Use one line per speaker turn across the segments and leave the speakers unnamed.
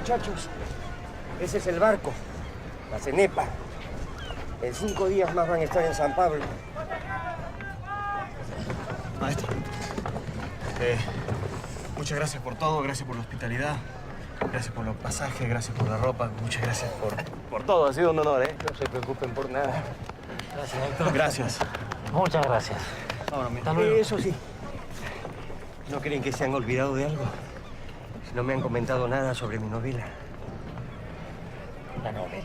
muchachos. Ese es el barco, la cenepa. En 5 días más van a estar en San Pablo.
Maestro, muchas gracias por todo, gracias por la hospitalidad, gracias por los pasajes, gracias por la ropa, muchas gracias por todo. Ha sido un honor, ¿eh?
No se preocupen por nada.
Gracias, doctor.
Gracias.
Muchas gracias.
Hasta luego.
Eso sí. ¿No creen que se han olvidado de algo? No me han comentado nada sobre mi novela.
La novela.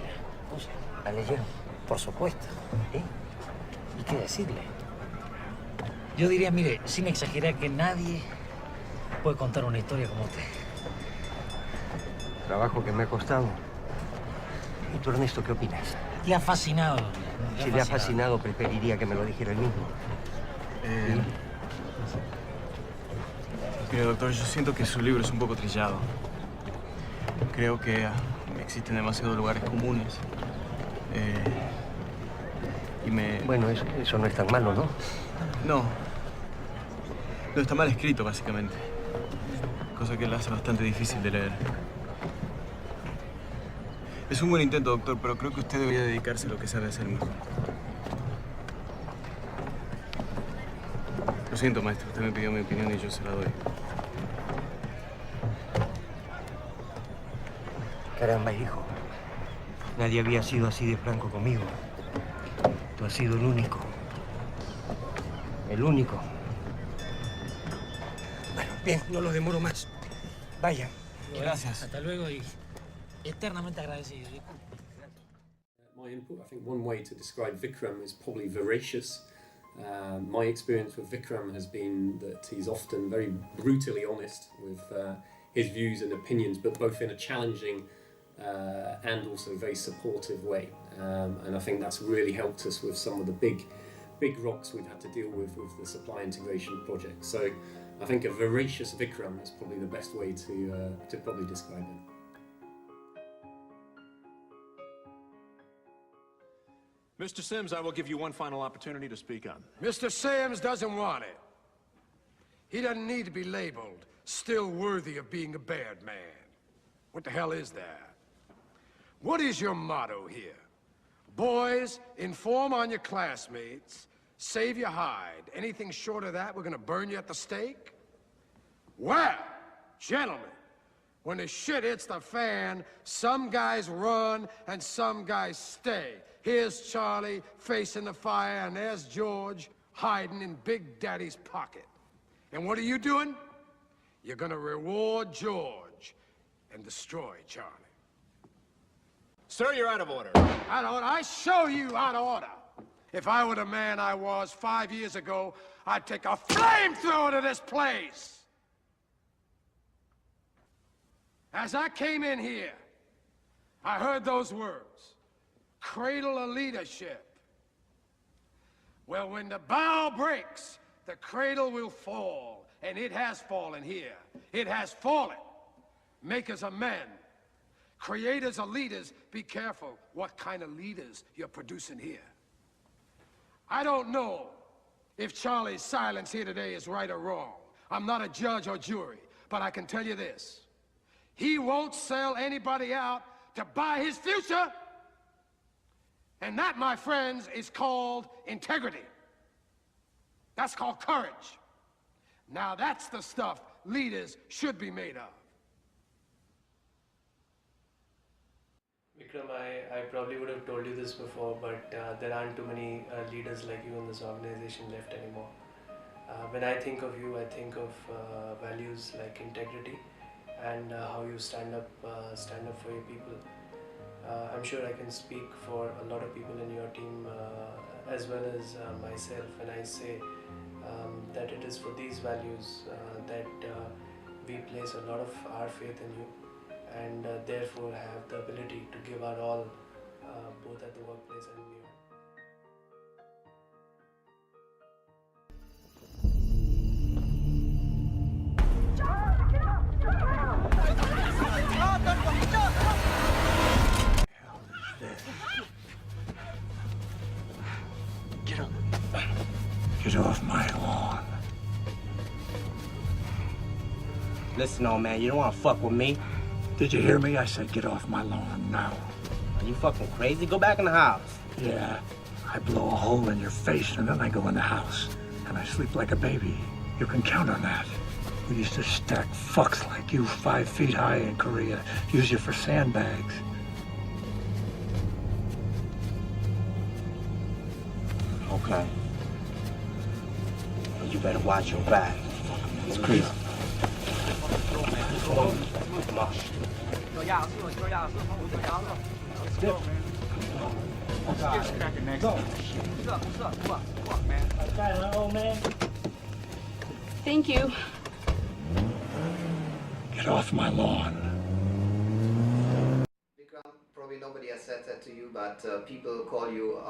¿La leyeron? Por supuesto. ¿Eh? ¿Y qué decirle? Yo diría, mire, sin exagerar, que nadie puede contar una historia como usted.
Trabajo que me ha costado. ¿Y tú, Ernesto, qué opinas?
Le ha fascinado.
Si le ha fascinado, preferiría que me lo dijera él mismo.
Mire, doctor, yo siento que su libro es un poco trillado. Creo que existen demasiados lugares comunes.
Bueno, eso no es tan malo, ¿no?
No. No, está mal escrito, básicamente. Cosa que lo hace bastante difícil de leer. Es un buen intento, doctor, pero creo que usted debería dedicarse a lo que sabe hacer mejor. Lo siento, maestro. Usted me pidió mi opinión y yo se la doy.
Caramba, hijo. Nadie había sido así de franco conmigo. Tú has sido el único. El único. Bueno, bien, no los demoro más. Vayan.
Gracias.
Hasta luego y eternamente agradecido.
My input, I think one way to describe Vikram is probably voracious. My experience with Vikram has been that he's often very brutally honest with his views and opinions, but both in a challenging and also very supportive way. And I think that's really helped us with some of the big rocks we've had to deal with the supply integration project. So I think a voracious Vikram is probably the best way to probably describe him.
Mr. Sims, I will give you one final opportunity to speak on.
Mr. Sims doesn't want it. He doesn't need to be labeled still worthy of being a Baird man. What the hell is that? What is your motto here? Boys, inform on your classmates, save your hide. Anything short of that, we're gonna burn you at the stake? Well, gentlemen, when the shit hits the fan, some guys run and some guys stay. Here's Charlie facing the fire, and there's George hiding in Big Daddy's pocket. And what are you doing? You're gonna reward George and destroy Charlie.
Sir, you're out of order.
Out of order? I show you out of order. If I were the man I was 5 years ago, I'd take a flamethrower to this place. As I came in here, I heard those words. Cradle of leadership. Well, when the bow breaks, the cradle will fall. And it has fallen here. It has fallen. Makers of men. Creators of leaders, be careful what kind of leaders you're producing here. I don't know if Charlie's silence here today is right or wrong. I'm not a judge or jury, but I can tell you this. He won't sell anybody out to buy his future. And that, my friends, is called integrity. That's called courage. Now that's the stuff leaders should be made of.
Vikram, I probably would have told you this before, but there aren't too many leaders like you in this organization left anymore. When I think of you, I think of values like integrity and how you stand up for your people. I'm sure I can speak for a lot of people in your team as well as myself when I say that it is for these values that we place a lot of our faith in you and therefore have the ability to give our all both at the workplace and beyond.
Get off my lawn. Listen, old man, you don't want to fuck with me.
Did you hear me? I said get off my lawn now.
Are you fucking crazy? Go back in the house.
Yeah, I blow a hole in your face and then I go in the house. And I sleep like a baby. You can count on that. We used to stack fucks like you 5 feet high in Korea. Use you for sandbags.
Okay. But you better watch your back. It's crazy. Come on.
Thank you.
Get off my lawn.
Vikram, probably nobody has said that to you, but people call you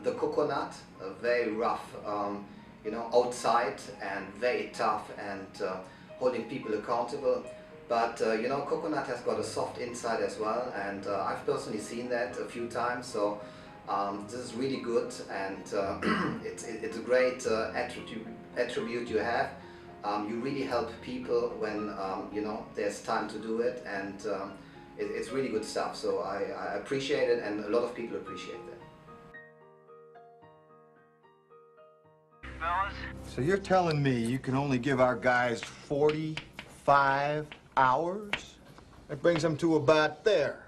the coconut, very rough, you know, outside and very tough and holding people accountable. But you know, coconut has got a soft inside as well, and I've personally seen that a few times. So this is really good, and it's a great attribute you have. You really help people when you know there's time to do it, and it's really good stuff. So I appreciate it, and a lot of people appreciate that.
So you're telling me you can only give our guys 45 hours? That brings them to about there.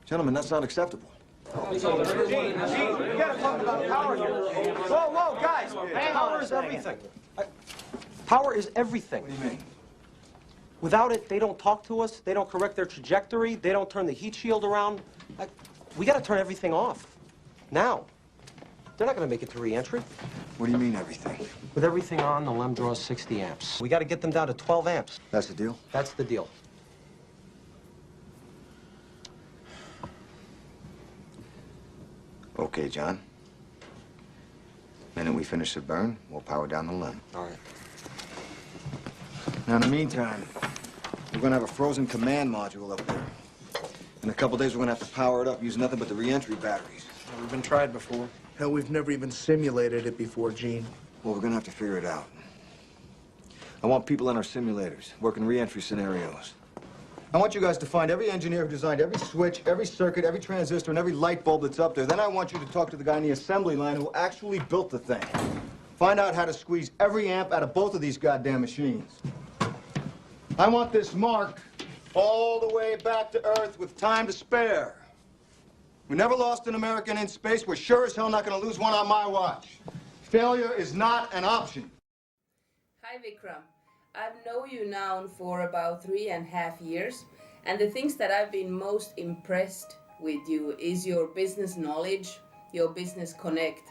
Gentlemen, that's not acceptable.
You gotta talk about power here. Whoa, guys! Power is everything. Power is everything.
What do you mean?
Without it, they don't talk to us, they don't correct their trajectory, they don't turn the heat shield around. We gotta turn everything off. Now. They're not gonna make it to re-entry.
What do you mean, everything?
With everything on, the LEM draws 60 amps. We gotta get them down to 12 amps.
That's the deal?
That's the deal.
Okay, John. Minute we finish the burn, we'll power down the LEM.
All right.
Now, in the meantime, we're gonna have a frozen command module up there. In a couple days, we're gonna have to power it up using nothing but the re-entry batteries.
We've been tried before.
Hell, we've never even simulated it before, Gene.
Well, we're gonna have to figure it out. I want people in our simulators, working re-entry scenarios. I want you guys to find every engineer who designed every switch, every circuit, every transistor, and every light bulb that's up there. Then I want you to talk to the guy in the assembly line who actually built the thing. Find out how to squeeze every amp out of both of these goddamn machines. I want this mark all the way back to Earth with time to spare. We never lost an American in space. We're sure as hell not going to lose one on my watch. Failure is not an option.
Hi, Vikram. I've known you now for about 3.5 years, and the things that I've been most impressed with you is your business knowledge, your business connect,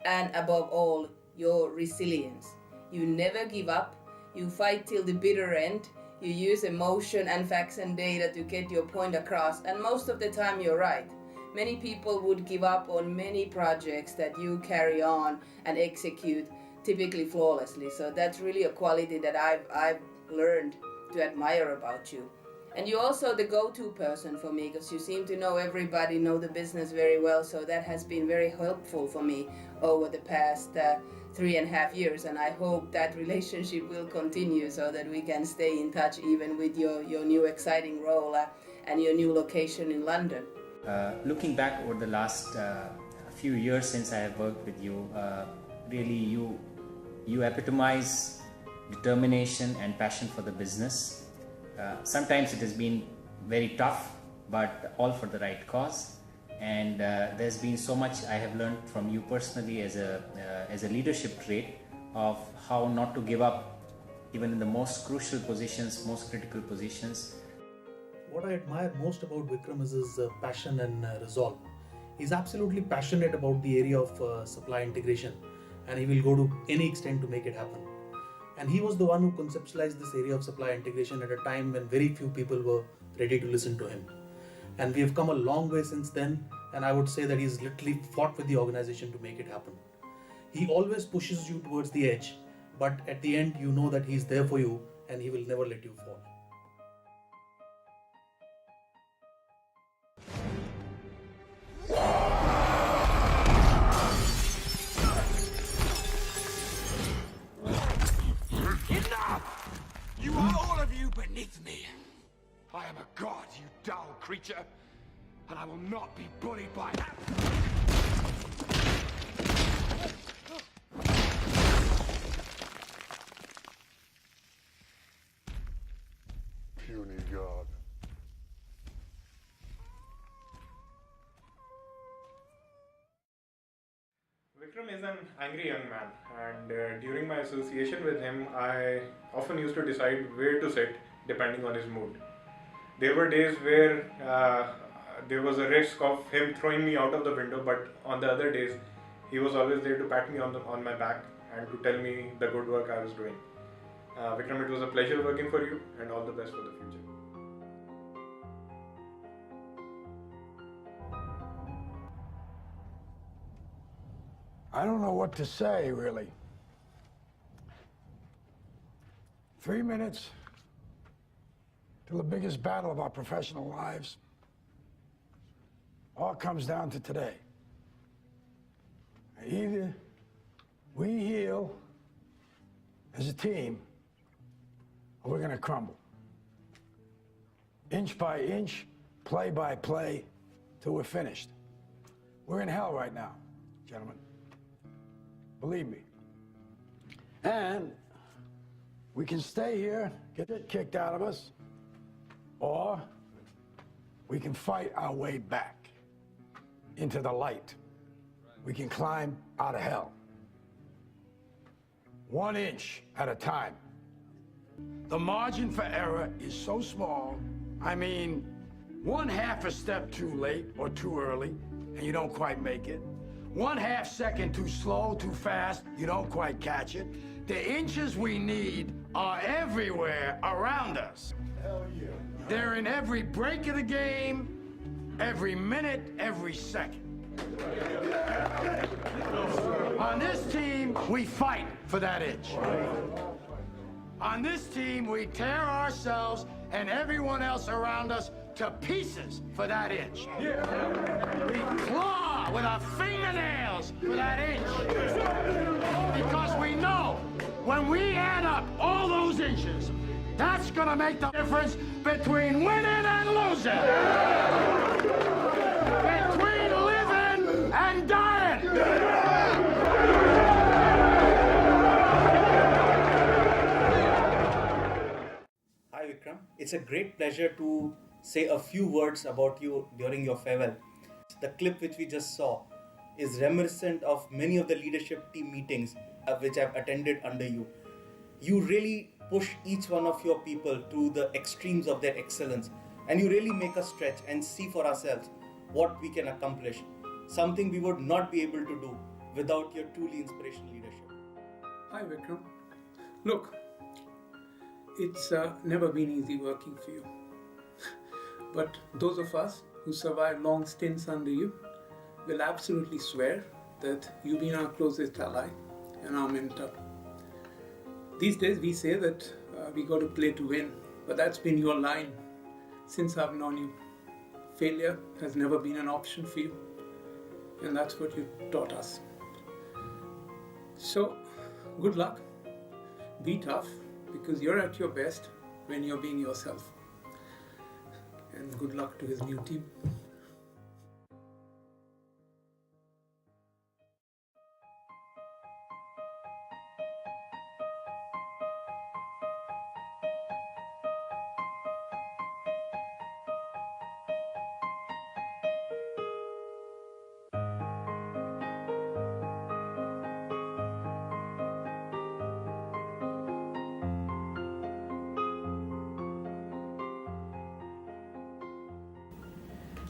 and above all, your resilience. You never give up. You fight till the bitter end. You use emotion and facts and data to get your point across, and most of the time you're right. Many people would give up on many projects that you carry on and execute typically flawlessly. So that's really a quality that I've learned to admire about you. And you're also the go-to person for me because you seem to know everybody, know the business very well. So that has been very helpful for me over the past 3.5 years. And I hope that relationship will continue so that we can stay in touch even with your new exciting role and your new location in London.
Looking back over the last few years since I have worked with you, really you epitomize determination and passion for the business. Sometimes it has been very tough, but all for the right cause. And there's been so much I have learned from you personally as a leadership trait of how not to give up even in the most crucial positions, most critical positions.
What I admire most about Vikram is his passion and resolve. He's absolutely passionate about the area of supply integration, and he will go to any extent to make it happen. And he was the one who conceptualized this area of supply integration at a time when very few people were ready to listen to him. And we have come a long way since then, and I would say that he's literally fought with the organization to make it happen. He always pushes you towards the edge, but at the end you know that he's there for you and he will never let you fall.
all of you beneath me. I am a god, you dull creature, and I will not be bullied by that. Puny god.
Vikram is an angry young man, and during my association with him, I often used to decide where to sit depending on his mood. There were days where there was a risk of him throwing me out of the window, but on the other days, he was always there to pat me on my back and to tell me the good work I was doing. Vikram, it was a pleasure working for you, and all the best for the future.
I don't know what to say, really. 3 minutes to the biggest battle of our professional lives. All comes down to today. Either we heal as a team, or we're gonna crumble. Inch by inch, play by play, till we're finished. We're in hell right now, gentlemen. Believe me. And we can stay here, get it kicked out of us, or we can fight our way back into the light. We can climb out of hell. 1 inch at a time. The margin for error is so small, I mean, 1/2 a step too late or too early, and you don't quite make it. 1/2 second too slow, too fast, you don't quite catch it. The inches we need are everywhere around us. Hell yeah. They're in every break of the game, every minute, every second. On this team, we fight for that inch. On this team, we tear ourselves and everyone else around us to pieces for that inch. We claw with our fingernails for that inch. Because we know when we add up all those inches, that's gonna make the difference between winning and losing. Between living and dying.
Hi Vikram, it's a great pleasure to say a few words about you during your farewell. The clip which we just saw is reminiscent of many of the leadership team meetings which I've attended under you. You really push each one of your people to the extremes of their excellence, and you really make us stretch and see for ourselves what we can accomplish, something we would not be able to do without your truly inspirational leadership.
Hi Vikram. Look, it's never been easy working for you. But those of us who survived long stints under you will absolutely swear that you've been our closest ally and our mentor. These days we say that we got to play to win, but that's been your line since I've known you. Failure has never been an option for you, and that's what you taught us. So, good luck. Be tough, because you're at your best when you're being yourself. And good luck to his new team.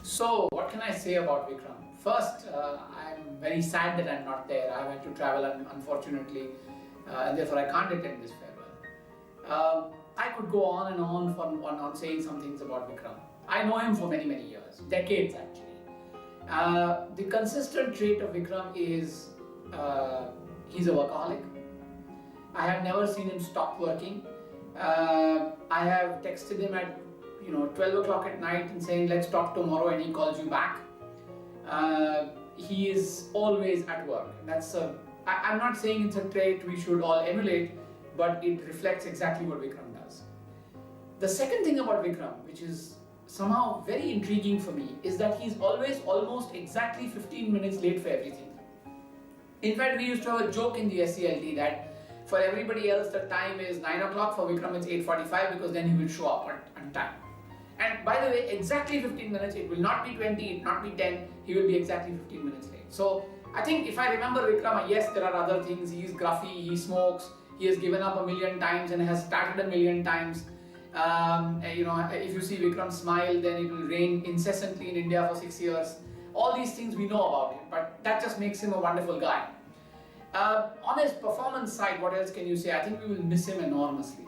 So, what can I say about Vikram? First, I'm very sad that I'm not there. I had to travel, unfortunately, and therefore I can't attend this farewell. I could go on and on saying some things about Vikram. I know him for many, many years, decades actually. The consistent trait of Vikram is he's a workaholic. I have never seen him stop working. I have texted him at 12 o'clock at night and saying let's talk tomorrow, and he calls you back. He is always at work. I'm not saying it's a trait we should all emulate, but it reflects exactly what Vikram does. The second thing about Vikram, which is somehow very intriguing for me, is that he's always almost exactly 15 minutes late for everything. In fact, we used to have a joke in the SCLT that for everybody else the time is 9 o'clock, for Vikram it's 8:45 because then he will show up on time. And by the way, exactly 15 minutes, it will not be 20, it will not be 10, he will be exactly 15 minutes late. So I think if I remember Vikram, yes, there are other things, he is gruffy, he smokes, he has given up 1,000,000 times and has started 1,000,000 times. If you see Vikram smile, then it will rain incessantly in India for 6 years. All these things we know about him, but that just makes him a wonderful guy. On his performance side, what else can you say? I think we will miss him enormously.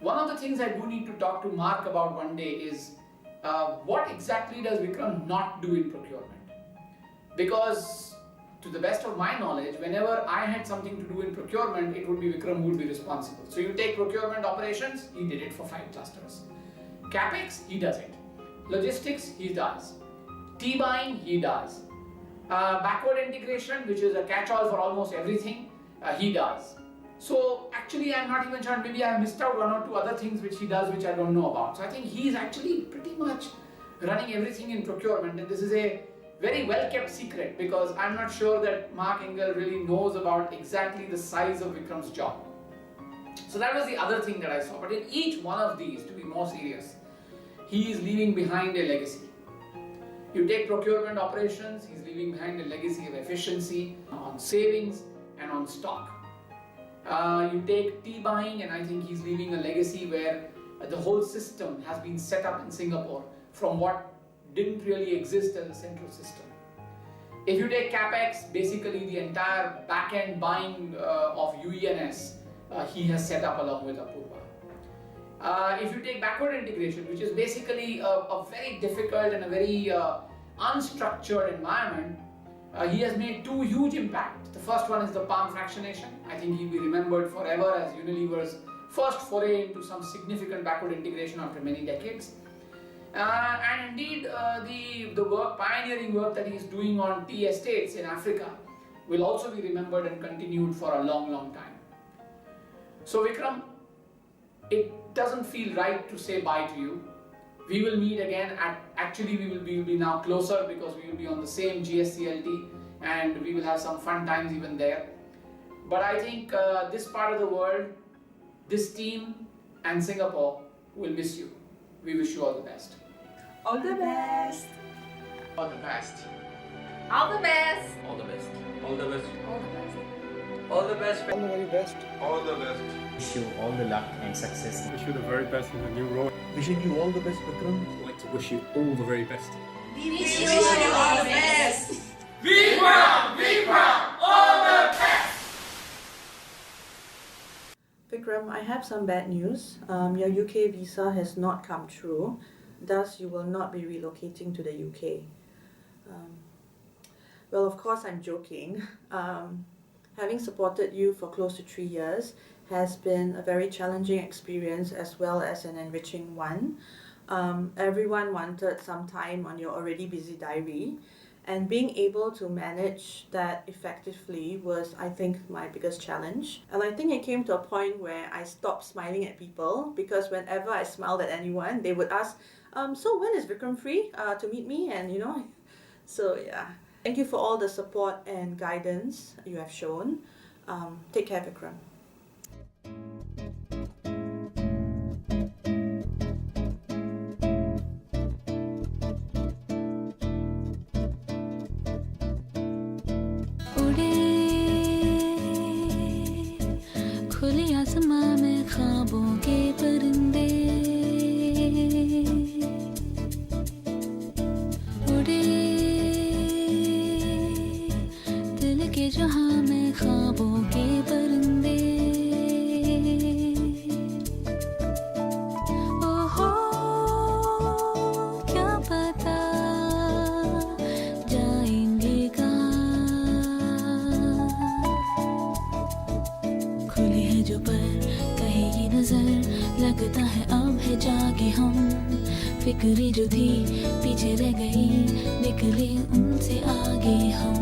One of the things I do need to talk to Mark about one day is what exactly does Vikram not do in procurement? Because to the best of my knowledge, whenever I had something to do in procurement, it would be Vikram who would be responsible. So you take procurement operations, he did it for 5 clusters. CapEx, he does it. Logistics, he does. T-buying, he does. Backward integration, which is a catch-all for almost everything, he does. So actually I'm not even sure, maybe I missed out 1 or 2 other things which he does which I don't know about. So I think he's actually pretty much running everything in procurement, and this is a very well kept secret because I'm not sure that Mark Engel really knows about exactly the size of Vikram's job. So that was the other thing that I saw. But in each one of these, to be more serious, he is leaving behind a legacy. You take procurement operations, he's leaving behind a legacy of efficiency on savings and on stock. You take T-buying, and I think he's leaving a legacy where the whole system has been set up in Singapore from what didn't really exist as a central system. If you take CapEx, basically the entire back-end buying of UENS, he has set up along with Apurva. If you take backward integration, which is basically a very difficult and a very unstructured environment, he has made 2 huge impacts. The first one is the palm fractionation. I think he'll be remembered forever as Unilever's first foray into some significant backward integration after many decades. And indeed, the pioneering work that he is doing on tea estates in Africa will also be remembered and continued for a long, long time. So Vikram, it doesn't feel right to say bye to you. We will meet again. Actually, we will be now closer because we will be on the same GSCLT and we will have some fun times even there. But I think this part of the world, this team and Singapore will miss you. We wish you all the best.
All the best.
All the best.
All the best.
All the best. All the best.
All the best.
All the best.
All the very best.
All the best.
Wish you all the luck and success.
Wish you the very best in the new role.
Wishing you all the best, Vikram.
I'd like to wish you all the very best.
We wish you all the best.
Vikram! Vikram! All the best!
Vikram, I have some bad news. Your UK visa has not come true. Thus, you will not be relocating to the UK. Well, of course, I'm joking. Having supported you for close to 3 years has been a very challenging experience as well as an enriching one. Everyone wanted some time on your already busy diary, and being able to manage that effectively was, I think, my biggest challenge. And I think it came to a point where I stopped smiling at people because whenever I smiled at anyone, they would ask, so when is Vikram free to meet me? And so yeah. Thank you for all the support and guidance you have shown. Take care, Vikram.
खुले आसमां में ख्वाबों के परिंदे उड़े दिल के जहां में ख्वाबों के परिंदे ओहो क्या पता जाएंगे खुली है जो पर कहे ये नजर लगता है अब है जागे हम फिक्रें जो थी पीछे रह गई निकले उनसे आगे हम